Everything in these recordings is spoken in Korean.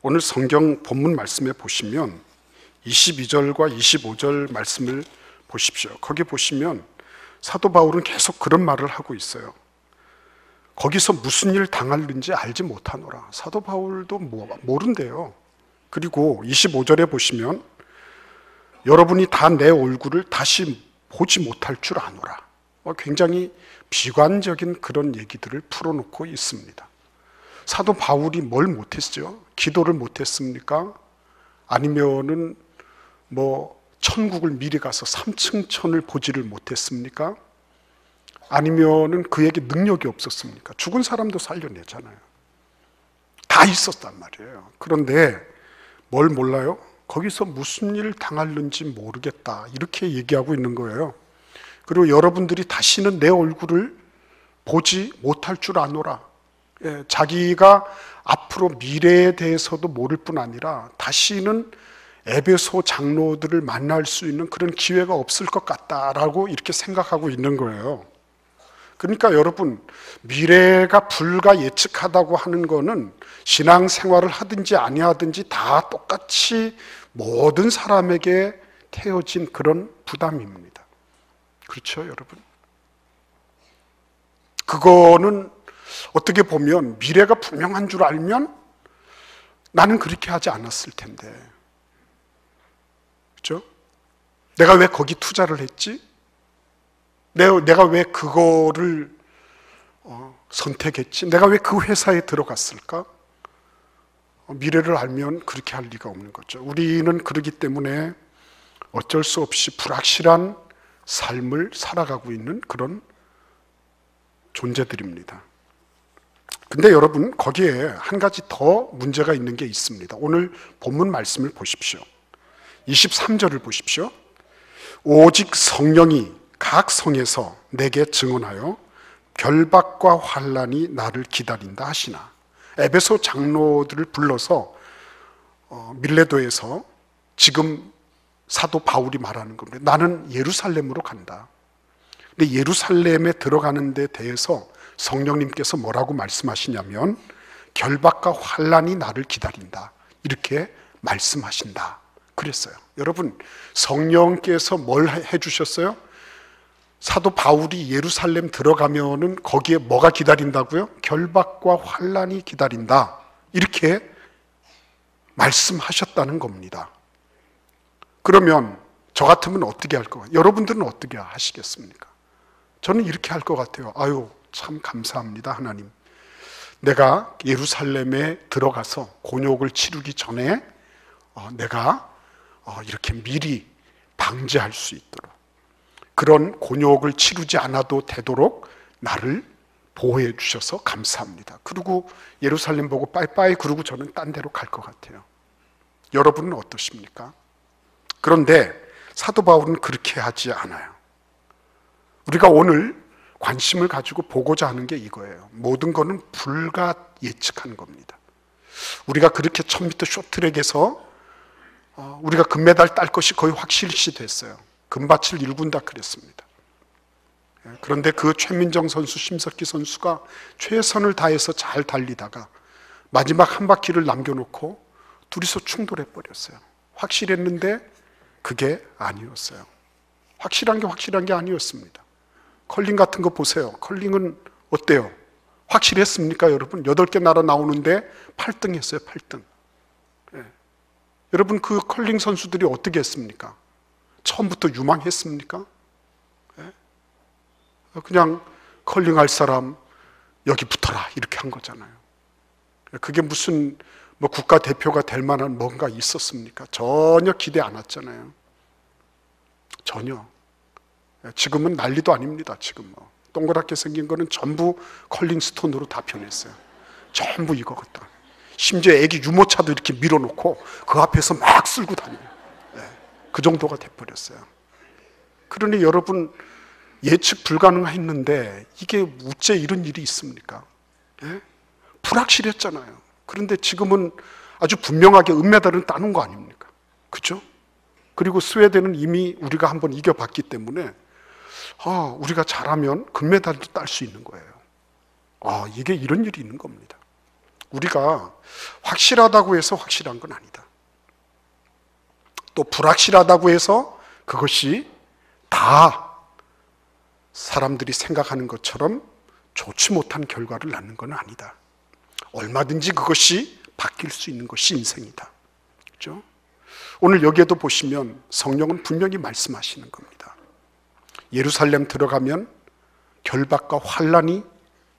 오늘 성경 본문 말씀에 보시면 22절과 25절 말씀을 보십시오. 거기 보시면 사도 바울은 계속 그런 말을 하고 있어요. 거기서 무슨 일 당할는지 알지 못하노라. 사도 바울도 모른대요. 그리고 25절에 보시면 여러분이 다 내 얼굴을 다시 보지 못할 줄 아노라. 굉장히 비관적인 그런 얘기들을 풀어놓고 있습니다. 사도 바울이 뭘 못했죠? 기도를 못했습니까? 아니면은 천국을 미리 가서 3층 천을 보지를 못했습니까? 아니면은 그에게 능력이 없었습니까? 죽은 사람도 살려내잖아요. 다 있었단 말이에요. 그런데 뭘 몰라요? 거기서 무슨 일 당할는지 모르겠다, 이렇게 얘기하고 있는 거예요. 그리고 여러분들이 다시는 내 얼굴을 보지 못할 줄 아노라. 자기가 앞으로 미래에 대해서도 모를 뿐 아니라 다시는 에베소 장로들을 만날 수 있는 그런 기회가 없을 것 같다라고 이렇게 생각하고 있는 거예요. 그러니까 여러분, 미래가 불가 예측하다고 하는 거는 신앙생활을 하든지 아니하든지 다 똑같이 모든 사람에게 태워진 그런 부담입니다. 그렇죠, 여러분? 그거는 어떻게 보면 미래가 분명한 줄 알면 나는 그렇게 하지 않았을 텐데, 그렇죠? 내가 왜 거기 투자를 했지? 내가 왜 그거를 선택했지? 내가 왜 그 회사에 들어갔을까? 미래를 알면 그렇게 할 리가 없는 거죠. 우리는 그러기 때문에 어쩔 수 없이 불확실한 삶을 살아가고 있는 그런 존재들입니다. 근데 여러분, 거기에 한 가지 더 문제가 있는 게 있습니다. 오늘 본문 말씀을 보십시오. 23절을 보십시오. 오직 성령이 각 성에서 내게 증언하여 결박과 환난이 나를 기다린다 하시나. 에베소 장로들을 불러서 밀레도에서 지금 사도 바울이 말하는 겁니다. 나는 예루살렘으로 간다. 근데 예루살렘에 들어가는 데 대해서 성령님께서 뭐라고 말씀하시냐면 결박과 환난이 나를 기다린다, 이렇게 말씀하신다 그랬어요. 여러분, 성령께서 뭘 해주셨어요? 사도 바울이 예루살렘 들어가면은 거기에 뭐가 기다린다고요? 결박과 환난이 기다린다, 이렇게 말씀하셨다는 겁니다. 그러면 저 같으면 어떻게 할 것 같아요? 여러분들은 어떻게 하시겠습니까? 저는 이렇게 할 것 같아요. 아유, 참 감사합니다, 하나님. 내가 예루살렘에 들어가서 곤욕을 치르기 전에 내가 이렇게 미리 방지할 수 있도록, 그런 곤욕을 치르지 않아도 되도록 나를 보호해 주셔서 감사합니다. 그리고 예루살렘 보고 빠이빠이 그러고 저는 딴 데로 갈 것 같아요. 여러분은 어떠십니까? 그런데 사도 바울은 그렇게 하지 않아요. 우리가 오늘 관심을 가지고 보고자 하는 게 이거예요. 모든 거는 불가 예측한 겁니다. 우리가 그렇게 1000m 쇼트랙에서 우리가 금메달 딸 것이 거의 확실시 됐어요. 금밭을 일군다 그랬습니다. 그런데 그 최민정 선수, 심석희 선수가 최선을 다해서 잘 달리다가 마지막 한 바퀴를 남겨놓고 둘이서 충돌해 버렸어요. 확실했는데 그게 아니었어요. 확실한 게 아니었습니다. 컬링 같은 거 보세요. 컬링은 어때요? 확실했습니까, 여러분? 8개 나라 나오는데 8등 했어요, 8등. 여러분, 그 컬링 선수들이 어떻게 했습니까? 처음부터 유망했습니까? 그냥 컬링 할 사람 여기 붙어라, 이렇게 한 거잖아요. 그게 무슨 국가대표가 될 만한 뭔가 있었습니까? 전혀 기대 안 했잖아요. 전혀. 지금은 난리도 아닙니다. 지금 동그랗게 생긴 거는 전부 컬링 스톤으로 다 변했어요. 전부 이거 같다. 심지어 애기 유모차도 이렇게 밀어놓고 그 앞에서 막 쓸고 다녀요. 그 정도가 돼버렸어요. 그러니 여러분, 예측 불가능했는데 이게 어째 이런 일이 있습니까? 불확실했잖아요. 그런데 지금은 아주 분명하게 은메달은 따는 거 아닙니까? 그렇죠? 그리고 스웨덴은 이미 우리가 한번 이겨봤기 때문에 우리가 잘하면 금메달도 딸 수 있는 거예요. 이게 이런 일이 있는 겁니다. 우리가 확실하다고 해서 확실한 건 아니다. 또 불확실하다고 해서 그것이 다 사람들이 생각하는 것처럼 좋지 못한 결과를 낳는 건 아니다. 얼마든지 그것이 바뀔 수 있는 것이 인생이다. 그렇죠? 오늘 여기에도 보시면 성령은 분명히 말씀하시는 겁니다. 예루살렘 들어가면 결박과 환란이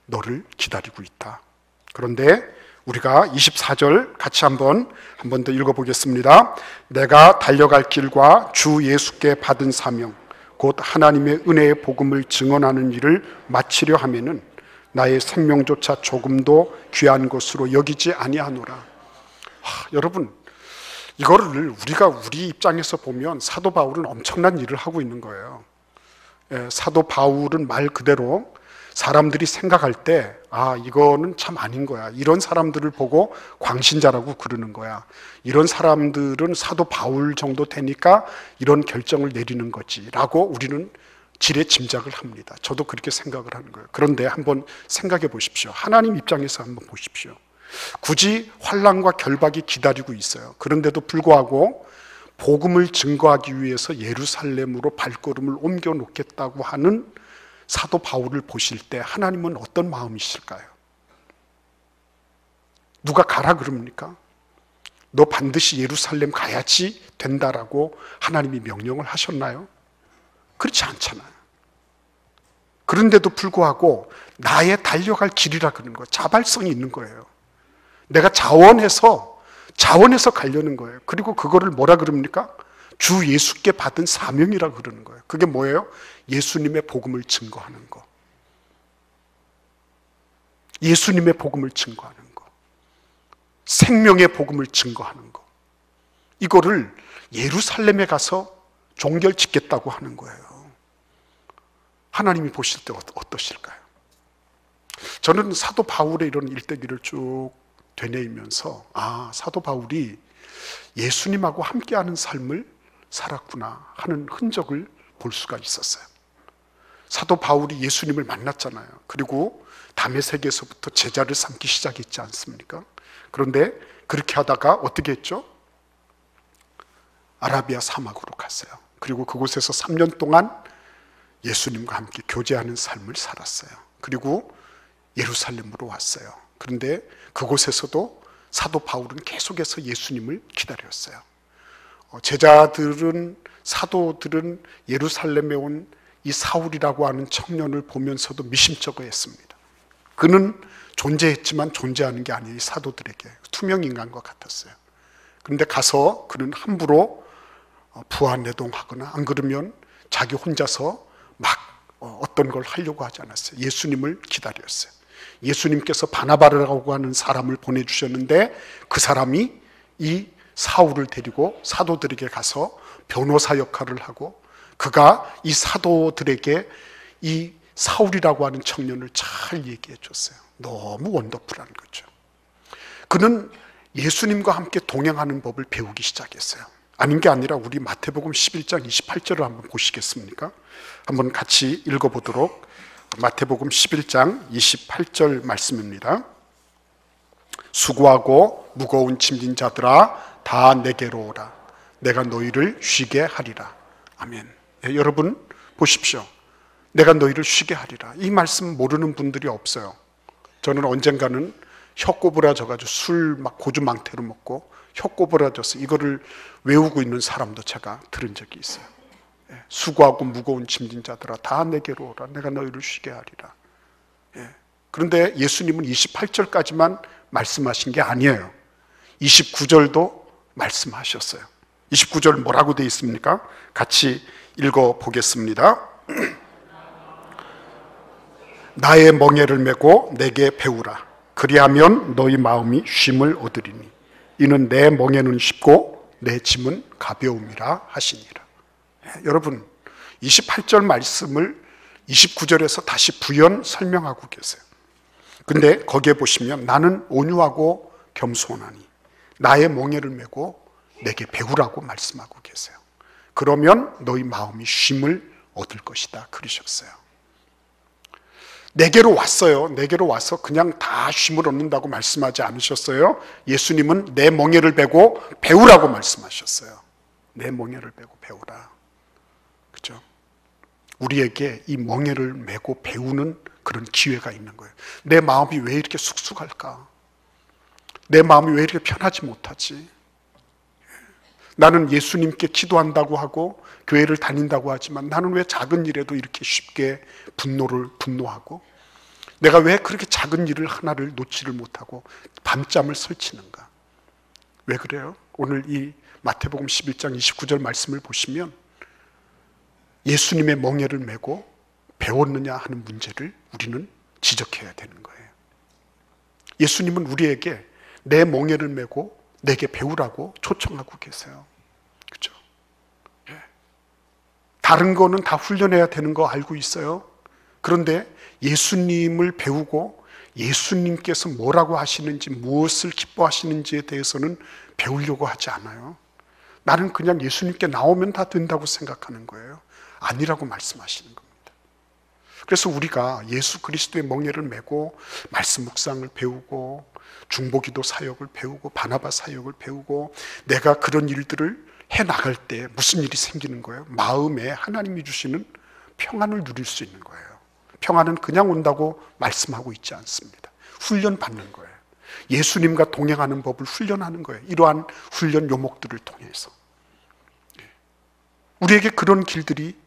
너를 기다리고 있다. 그런데 우리가 24절 같이 한 번 더 읽어보겠습니다. 내가 달려갈 길과 주 예수께 받은 사명 곧 하나님의 은혜의 복음을 증언하는 일을 마치려 하면은 나의 생명조차 조금도 귀한 것으로 여기지 아니하노라. 여러분, 이거를 우리가 우리 입장에서 보면 사도 바울은 엄청난 일을 하고 있는 거예요. 사도 바울은 말 그대로 사람들이 생각할 때 이거는 참 아닌 거야. 이런 사람들을 보고 광신자라고 그러는 거야. 이런 사람들은 사도 바울 정도 되니까 이런 결정을 내리는 거지 라고 우리는 지레 짐작을 합니다. 저도 그렇게 생각을 하는 거예요. 그런데 한번 생각해 보십시오. 하나님 입장에서 한번 보십시오. 굳이 환난과 결박이 기다리고 있어요. 그런데도 불구하고 복음을 증거하기 위해서 예루살렘으로 발걸음을 옮겨 놓겠다고 하는 사도 바울을 보실 때 하나님은 어떤 마음이실까요? 누가 가라 그럽니까? 너 반드시 예루살렘 가야지 된다라고 하나님이 명령을 하셨나요? 그렇지 않잖아요. 그런데도 불구하고 나의 달려갈 길이라 그러는 거예요. 자발성이 있는 거예요. 내가 자원해서 가려는 거예요. 그리고 그거를 뭐라 그럽니까? 주 예수께 받은 사명이라 그러는 거예요. 그게 뭐예요? 예수님의 복음을 증거하는 거. 예수님의 복음을 증거하는 거. 생명의 복음을 증거하는 거. 이거를 예루살렘에 가서 종결 짓겠다고 하는 거예요. 하나님이 보실 때 어떠실까요? 저는 사도 바울의 이런 일대기를 쭉 되뇌이면서 사도 바울이 예수님하고 함께하는 삶을 살았구나 하는 흔적을 볼 수가 있었어요. 사도 바울이 예수님을 만났잖아요. 그리고 다메섹에서부터 제자를 삼기 시작했지 않습니까? 그런데 그렇게 하다가 어떻게 했죠? 아라비아 사막으로 갔어요. 그리고 그곳에서 3년 동안 예수님과 함께 교제하는 삶을 살았어요. 그리고 예루살렘으로 왔어요. 그런데 그곳에서도 사도 바울은 계속해서 예수님을 기다렸어요. 제자들은, 사도들은 예루살렘에 온 이 사울이라고 하는 청년을 보면서도 미심쩍어 했습니다. 그는 존재했지만 존재하는 게 아니에요. 사도들에게 투명인간과 같았어요. 그런데 가서 그는 함부로 부하내동하거나 안 그러면 자기 혼자서 막 어떤 걸 하려고 하지 않았어요. 예수님을 기다렸어요. 예수님께서 바나바라고 하는 사람을 보내주셨는데 그 사람이 이 사울을 데리고 사도들에게 가서 변호사 역할을 하고 그가 이 사도들에게 이 사울이라고 하는 청년을 잘 얘기해 줬어요. 너무 원더풀한 거죠. 그는 예수님과 함께 동행하는 법을 배우기 시작했어요. 아닌 게 아니라 우리 마태복음 11장 28절을 한번 보시겠습니까? 한번 같이 읽어보도록. 마태복음 11장 28절 말씀입니다. 수고하고 무거운 짐진 자들아 다 내게로 오라. 내가 너희를 쉬게 하리라. 아멘. 여러분 보십시오. 내가 너희를 쉬게 하리라. 이 말씀 모르는 분들이 없어요. 저는 언젠가는 혀 꼬부라져가지고 술 막 고주망태로 먹고 혀 꼬부라져서 이거를 외우고 있는 사람도 제가 들은 적이 있어요. 수고하고 무거운 짐진 자들아 다 내게로 오라. 내가 너희를 쉬게 하리라. 그런데 예수님은 28절까지만 말씀하신 게 아니에요. 29절도 말씀하셨어요. 29절 뭐라고 되어 있습니까? 같이 읽어보겠습니다. 나의 멍에를 메고 내게 배우라. 그리하면 너희 마음이 쉼을 얻으리니 이는 내 멍에는 쉽고 내 짐은 가벼움이라 하시니라. 여러분 28절 말씀을 29절에서 다시 부연 설명하고 계세요. 근데 거기에 보시면 나는 온유하고 겸손하니 나의 멍에를 메고 내게 배우라고 말씀하고 계세요. 그러면 너희 마음이 쉼을 얻을 것이다 그러셨어요. 내게로 왔어요. 내게로 와서 그냥 다 쉼을 얻는다고 말씀하지 않으셨어요. 예수님은 내 멍에를 베고 배우라고 말씀하셨어요. 내 멍에를 베고 배우라. 그죠? 우리에게 이 멍에를 메고 배우는 그런 기회가 있는 거예요. 내 마음이 왜 이렇게 쑥쑥할까? 내 마음이 왜 이렇게 편하지 못하지? 나는 예수님께 기도한다고 하고 교회를 다닌다고 하지만 나는 왜 작은 일에도 이렇게 쉽게 분노하고 내가 왜 그렇게 작은 일을 하나를 놓지를 못하고 밤잠을 설치는가? 왜 그래요? 오늘 이 마태복음 11장 29절 말씀을 보시면 예수님의 멍에를 메고 배웠느냐 하는 문제를 우리는 지적해야 되는 거예요. 예수님은 우리에게 내 멍에를 메고 내게 배우라고 초청하고 계세요. 그렇죠? 예. 다른 거는 다 훈련해야 되는 거 알고 있어요. 그런데 예수님을 배우고 예수님께서 뭐라고 하시는지, 무엇을 기뻐하시는지에 대해서는 배우려고 하지 않아요. 나는 그냥 예수님께 나오면 다 된다고 생각하는 거예요. 아니라고 말씀하시는 겁니다. 그래서 우리가 예수 그리스도의 멍에를 메고 말씀 묵상을 배우고 중보기도 사역을 배우고 바나바 사역을 배우고 내가 그런 일들을 해나갈 때 무슨 일이 생기는 거예요? 마음에 하나님이 주시는 평안을 누릴 수 있는 거예요. 평안은 그냥 온다고 말씀하고 있지 않습니다. 훈련받는 거예요. 예수님과 동행하는 법을 훈련하는 거예요. 이러한 훈련 요목들을 통해서 우리에게 그런 길들이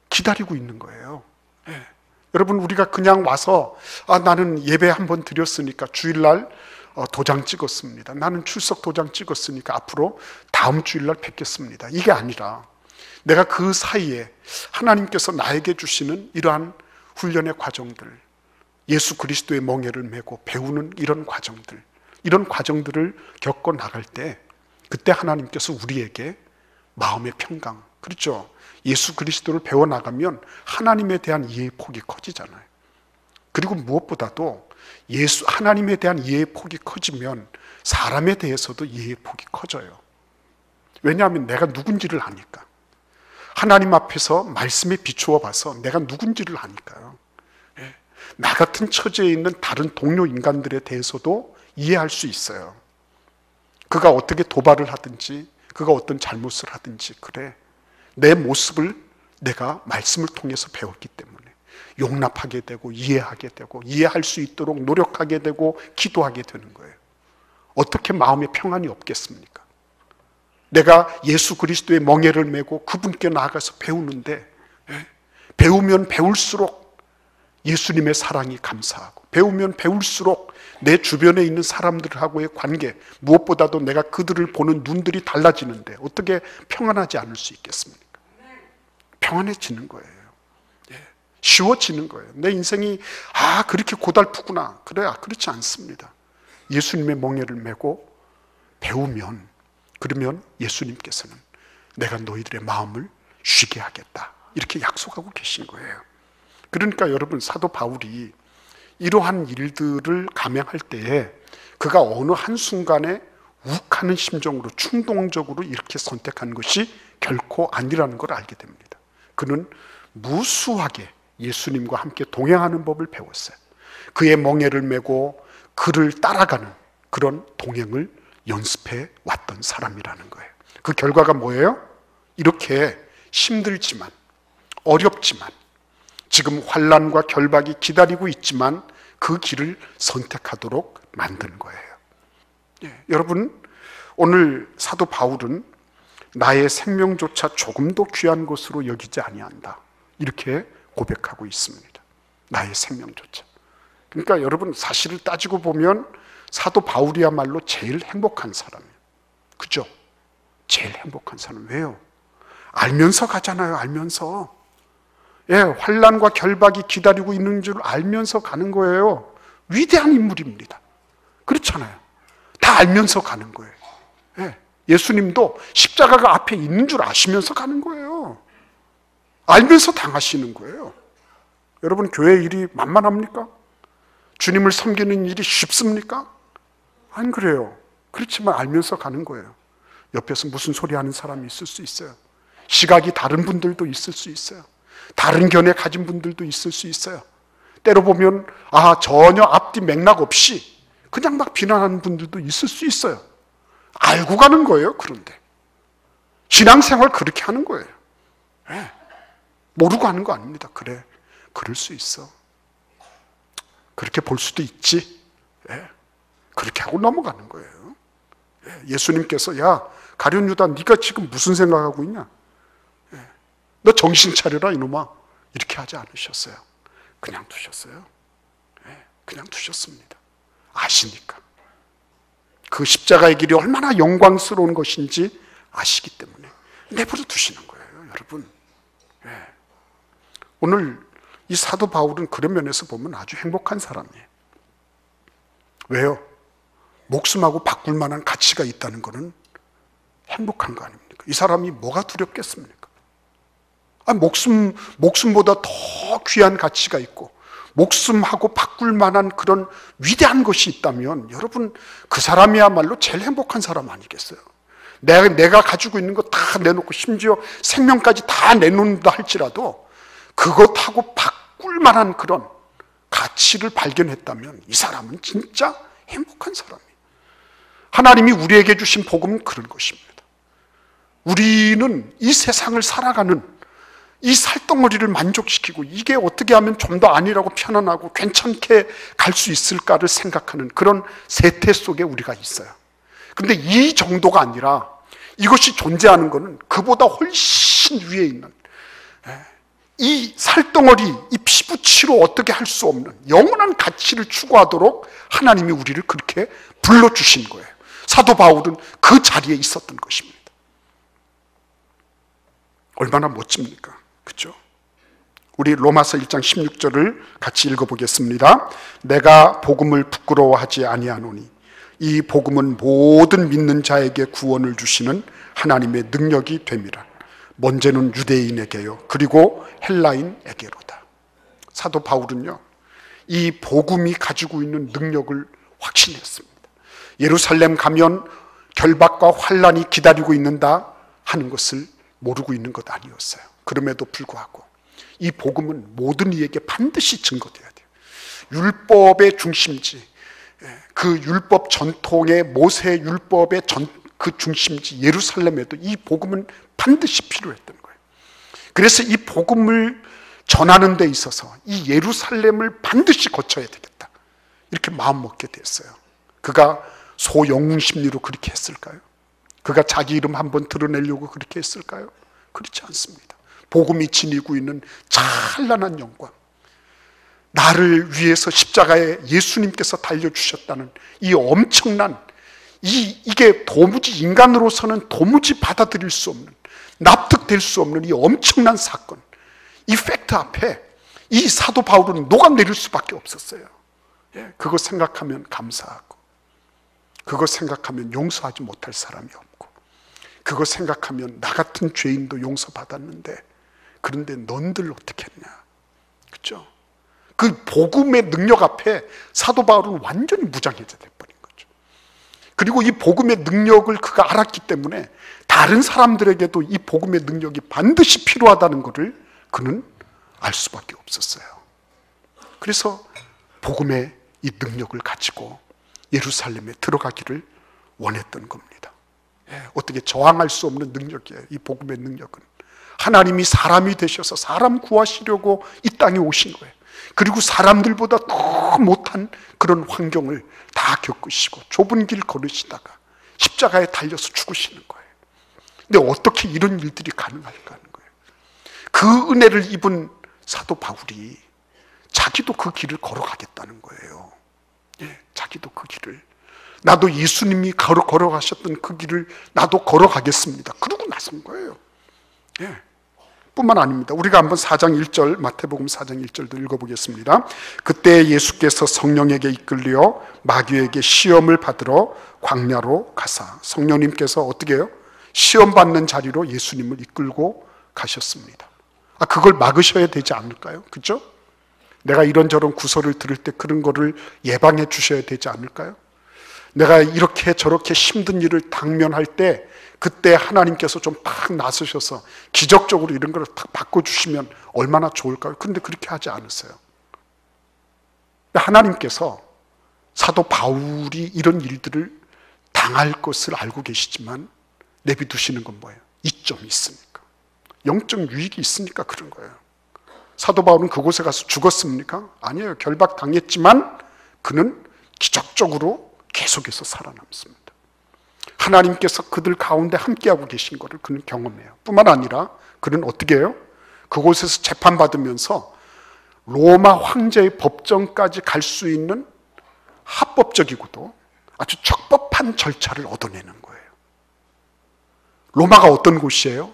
기다리고 있는 거예요. 예. 여러분, 우리가 그냥 와서 나는 예배 한번 드렸으니까 주일날 도장 찍었습니다. 나는 출석 도장 찍었으니까 앞으로 다음 주일날 뵙겠습니다. 이게 아니라 내가 그 사이에 하나님께서 나에게 주시는 이러한 훈련의 과정들, 예수 그리스도의 멍에를 메고 배우는 이런 과정들을 겪어 나갈 때 그때 하나님께서 우리에게 마음의 평강, 그렇죠? 예수 그리스도를 배워나가면 하나님에 대한 이해의 폭이 커지잖아요. 그리고 무엇보다도 하나님에 대한 이해의 폭이 커지면 사람에 대해서도 이해의 폭이 커져요. 왜냐하면 내가 누군지를 아니까. 하나님 앞에서 말씀에 비추어 봐서 내가 누군지를 아니까요. 나 같은 처지에 있는 다른 동료 인간들에 대해서도 이해할 수 있어요. 그가 어떻게 도발을 하든지 그가 어떤 잘못을 하든지 그래. 내 모습을 내가 말씀을 통해서 배웠기 때문에 용납하게 되고 이해하게 되고 이해할 수 있도록 노력하게 되고 기도하게 되는 거예요. 어떻게 마음에 평안이 없겠습니까? 내가 예수 그리스도의 멍에를 메고 그분께 나아가서 배우는데 배우면 배울수록 예수님의 사랑이 감사하고 배우면 배울수록 내 주변에 있는 사람들하고의 관계, 무엇보다도 내가 그들을 보는 눈들이 달라지는데 어떻게 평안하지 않을 수 있겠습니까? 평안해지는 거예요. 쉬워지는 거예요. 내 인생이 그렇게 고달프구나. 그래, 그렇지 않습니다. 예수님의 멍에를 메고 배우면, 그러면 예수님께서는 내가 너희들의 마음을 쉬게 하겠다, 이렇게 약속하고 계신 거예요. 그러니까 여러분, 사도 바울이 이러한 일들을 감행할 때에 그가 어느 한순간에 욱하는 심정으로 충동적으로 이렇게 선택한 것이 결코 아니라는 걸 알게 됩니다. 그는 무수하게 예수님과 함께 동행하는 법을 배웠어요. 그의 멍에를 메고 그를 따라가는 그런 동행을 연습해 왔던 사람이라는 거예요. 그 결과가 뭐예요? 이렇게 힘들지만 어렵지만 지금 환난과 결박이 기다리고 있지만 그 길을 선택하도록 만든 거예요. 여러분, 오늘 사도 바울은 나의 생명조차 조금도 귀한 것으로 여기지 아니한다, 이렇게 고백하고 있습니다. 나의 생명조차. 그러니까 여러분, 사실을 따지고 보면 사도 바울이야말로 제일 행복한 사람이에요. 그죠? 제일 행복한 사람. 왜요? 알면서 가잖아요. 알면서. 환난과 결박이 기다리고 있는 줄 알면서 가는 거예요. 위대한 인물입니다. 그렇잖아요. 다 알면서 가는 거예요. 예수님도 십자가가 앞에 있는 줄 아시면서 가는 거예요. 알면서 당하시는 거예요. 여러분, 교회 일이 만만합니까? 주님을 섬기는 일이 쉽습니까? 안 그래요. 그렇지만 알면서 가는 거예요. 옆에서 무슨 소리 하는 사람이 있을 수 있어요. 시각이 다른 분들도 있을 수 있어요. 다른 견해 가진 분들도 있을 수 있어요. 때로 보면 전혀 앞뒤 맥락 없이 그냥 막 비난하는 분들도 있을 수 있어요. 알고 가는 거예요. 그런데 신앙생활 그렇게 하는 거예요. 네. 모르고 하는 거 아닙니다. 그래, 그럴 수 있어. 그렇게 볼 수도 있지. 네. 그렇게 하고 넘어가는 거예요. 네. 예수님께서 야 가룟 유다 네가 지금 무슨 생각하고 있냐? 네. 너 정신 차려라 이놈아. 이렇게 하지 않으셨어요. 그냥 두셨어요. 네. 그냥 두셨습니다. 아시니까. 그 십자가의 길이 얼마나 영광스러운 것인지 아시기 때문에 내버려 두시는 거예요. 여러분. 네. 오늘 이 사도 바울은 그런 면에서 보면 아주 행복한 사람이에요. 왜요? 목숨하고 바꿀 만한 가치가 있다는 것은 행복한 거 아닙니까? 이 사람이 뭐가 두렵겠습니까? 목숨보다 더 귀한 가치가 있고 목숨하고 바꿀 만한 그런 위대한 것이 있다면 여러분 그 사람이야말로 제일 행복한 사람 아니겠어요? 내가 가지고 있는 거 다 내놓고 심지어 생명까지 다 내놓는다 할지라도 그것하고 바꿀 만한 그런 가치를 발견했다면 이 사람은 진짜 행복한 사람이에요. 하나님이 우리에게 주신 복음은 그런 것입니다. 우리는 이 세상을 살아가는 이 살덩어리를 만족시키고 이게 어떻게 하면 좀 더 안일하고 편안하고 괜찮게 갈 수 있을까를 생각하는 그런 세태 속에 우리가 있어요. 근데 이 정도가 아니라 이것이 존재하는 것은 그보다 훨씬 위에 있는 이 살덩어리, 이 피부치로 어떻게 할 수 없는 영원한 가치를 추구하도록 하나님이 우리를 그렇게 불러주신 거예요. 사도 바울은 그 자리에 있었던 것입니다. 얼마나 멋집니까? 그렇죠? 우리 로마서 1장 16절을 같이 읽어보겠습니다. 내가 복음을 부끄러워하지 아니하노니 이 복음은 모든 믿는 자에게 구원을 주시는 하나님의 능력이 됨이라. 먼저는 유대인에게요 그리고 헬라인에게로다. 사도 바울은요 이 복음이 가지고 있는 능력을 확신했습니다. 예루살렘 가면 결박과 환란이 기다리고 있는다 하는 것을 모르고 있는 것 아니었어요. 그럼에도 불구하고 이 복음은 모든 이에게 반드시 증거돼야 돼요. 율법의 중심지, 그 율법 전통의 모세 율법의 그 중심지 예루살렘에도 이 복음은 반드시 필요했던 거예요. 그래서 이 복음을 전하는 데 있어서 이 예루살렘을 반드시 거쳐야 되겠다 이렇게 마음먹게 됐어요. 그가 소영웅심리로 그렇게 했을까요? 그가 자기 이름 한번 드러내려고 그렇게 했을까요? 그렇지 않습니다. 복음이 지니고 있는 찬란한 영광, 나를 위해서 십자가에 예수님께서 달려주셨다는 이 엄청난 이게 도무지 인간으로서는 도무지 받아들일 수 없는, 납득될 수 없는 이 엄청난 사건, 이 팩트 앞에 이 사도 바울은 녹아내릴 수밖에 없었어요. 그거 생각하면 감사하고, 그거 생각하면 용서하지 못할 사람이 없고, 그거 생각하면 나 같은 죄인도 용서받았는데 그런데 넌들 어떻게 했냐, 그렇죠? 그 복음의 능력 앞에 사도 바울은 완전히 무장해제 돼버린 거죠. 그리고 이 복음의 능력을 그가 알았기 때문에 다른 사람들에게도 이 복음의 능력이 반드시 필요하다는 것을 그는 알 수밖에 없었어요. 그래서 복음의 이 능력을 가지고 예루살렘에 들어가기를 원했던 겁니다. 어떻게 저항할 수 없는 능력이에요. 이 복음의 능력은 하나님이 사람이 되셔서 사람 구하시려고 이 땅에 오신 거예요. 그리고 사람들보다 더 못한 그런 환경을 다 겪으시고 좁은 길 걸으시다가 십자가에 달려서 죽으시는 거예요. 근데 어떻게 이런 일들이 가능할까 하는 거예요. 그 은혜를 입은 사도 바울이 자기도 그 길을 걸어가겠다는 거예요. 자기도 그 길을, 나도 예수님이 걸어가셨던 그 길을 나도 걸어가겠습니다. 그러고 나선 거예요. 뿐만 아닙니다. 우리가 한번 4장 1절, 마태복음 4장 1절도 읽어보겠습니다. 그때 예수께서 성령에게 이끌려 마귀에게 시험을 받으러 광야로 가사, 성령님께서 어떻게 해요? 시험 받는 자리로 예수님을 이끌고 가셨습니다. 그걸 막으셔야 되지 않을까요? 그렇죠? 내가 이런저런 구설을 들을 때 그런 거를 예방해 주셔야 되지 않을까요? 내가 이렇게 저렇게 힘든 일을 당면할 때 그때 하나님께서 좀 탁 나서셔서 기적적으로 이런 걸 탁 바꿔주시면 얼마나 좋을까요? 그런데 그렇게 하지 않으세요. 하나님께서 사도 바울이 이런 일들을 당할 것을 알고 계시지만 내비두시는 건 뭐예요? 이점이 있으니까, 영적 유익이 있으니까 그런 거예요. 사도 바울은 그곳에 가서 죽었습니까? 아니에요. 결박당했지만 그는 기적적으로 계속해서 살아남습니다. 하나님께서 그들 가운데 함께하고 계신 것을 그는 경험해요. 뿐만 아니라 그는 어떻게 해요? 그곳에서 재판받으면서 로마 황제의 법정까지 갈 수 있는 합법적이고도 아주 적법한 절차를 얻어내는 거예요. 로마가 어떤 곳이에요?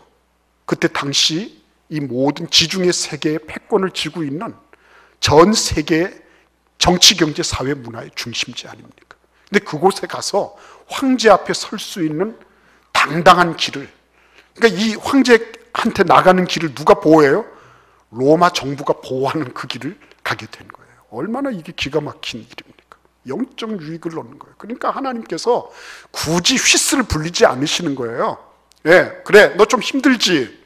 그때 당시 이 모든 지중해 세계의 패권을 쥐고 있는 전 세계 정치, 경제, 사회, 문화의 중심지 아닙니까? 근데 그곳에 가서 황제 앞에 설 수 있는 당당한 길을, 그러니까 이 황제한테 나가는 길을 누가 보호해요? 로마 정부가 보호하는 그 길을 가게 된 거예요. 얼마나 이게 기가 막힌 일입니까? 영적 유익을 얻는 거예요. 그러니까 하나님께서 굳이 휘스를 불리지 않으시는 거예요. 예, 그래, 너 좀 힘들지?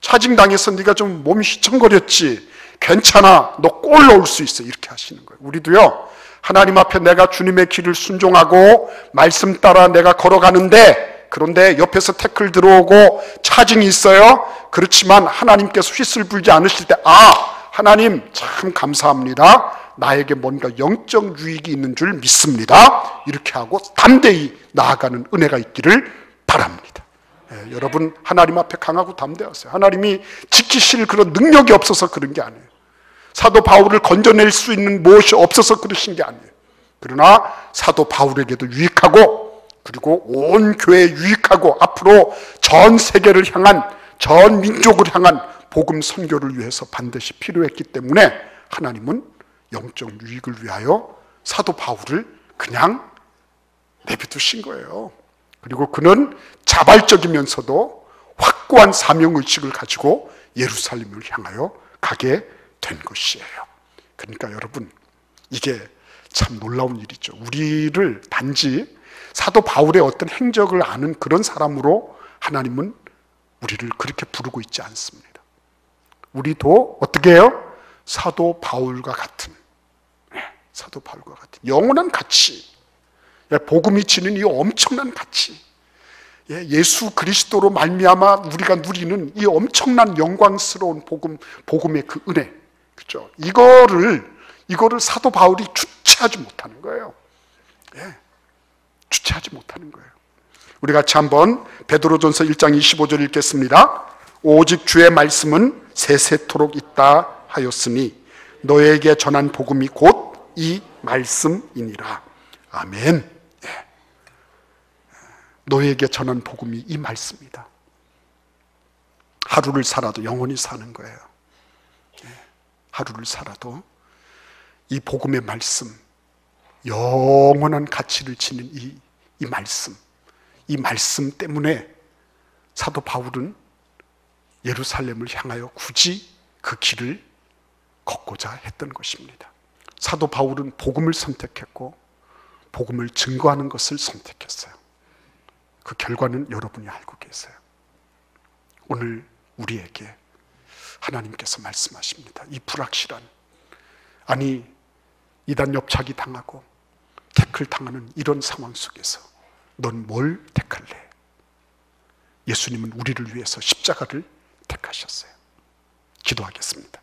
차징당해서 네가 좀 몸이 휘청거렸지? 괜찮아, 너 골 넣을 수 있어. 이렇게 하시는 거예요. 우리도요, 하나님 앞에 내가 주님의 길을 순종하고 말씀 따라 내가 걸어가는데, 그런데 옆에서 태클 들어오고 차징이 있어요. 그렇지만 하나님께서 휘슬 불지 않으실 때, 하나님 참 감사합니다. 나에게 뭔가 영적 유익이 있는 줄 믿습니다. 이렇게 하고 담대히 나아가는 은혜가 있기를 바랍니다. 예, 여러분 하나님 앞에 강하고 담대하세요. 하나님이 지키실 그런 능력이 없어서 그런 게 아니에요. 사도 바울을 건져낼 수 있는 무엇이 없어서 그러신 게 아니에요. 그러나 사도 바울에게도 유익하고, 그리고 온 교회에 유익하고, 앞으로 전 세계를 향한, 전 민족을 향한 복음 선교를 위해서 반드시 필요했기 때문에 하나님은 영적 유익을 위하여 사도 바울을 그냥 내비두신 거예요. 그리고 그는 자발적이면서도 확고한 사명의식을 가지고 예루살렘을 향하여 가게 된 것이에요. 그러니까 여러분, 이게 참 놀라운 일이죠. 우리를 단지 사도 바울의 어떤 행적을 아는 그런 사람으로 하나님은 우리를 그렇게 부르고 있지 않습니다. 우리도 어떻게 해요? 사도 바울과 같은 영원한 가치, 복음이 지닌 이 엄청난 가치, 예수 그리스도로 말미암아 우리가 누리는 이 엄청난 영광스러운 복음의 그 은혜, 그렇죠? 이거를 사도 바울이 주체하지 못하는 거예요. 주체하지 못하는 거예요. 우리 같이 한번 베드로전서 1장 25절 읽겠습니다. 오직 주의 말씀은 세세토록 있다 하였으니 너에게 전한 복음이 곧 이 말씀이니라. 아멘. 너에게 전한 복음이 이 말씀이다. 하루를 살아도 영원히 사는 거예요. 하루를 살아도 이 복음의 말씀, 영원한 가치를 지닌 이 말씀 때문에 사도 바울은 예루살렘을 향하여 굳이 그 길을 걷고자 했던 것입니다. 사도 바울은 복음을 선택했고 복음을 증거하는 것을 선택했어요. 그 결과는 여러분이 알고 계세요. 오늘 우리에게 하나님께서 말씀하십니다. 이 불확실한, 아니 이단 옆차기 당하고 태클 당하는 이런 상황 속에서 넌 뭘 택할래? 예수님은 우리를 위해서 십자가를 택하셨어요. 기도하겠습니다.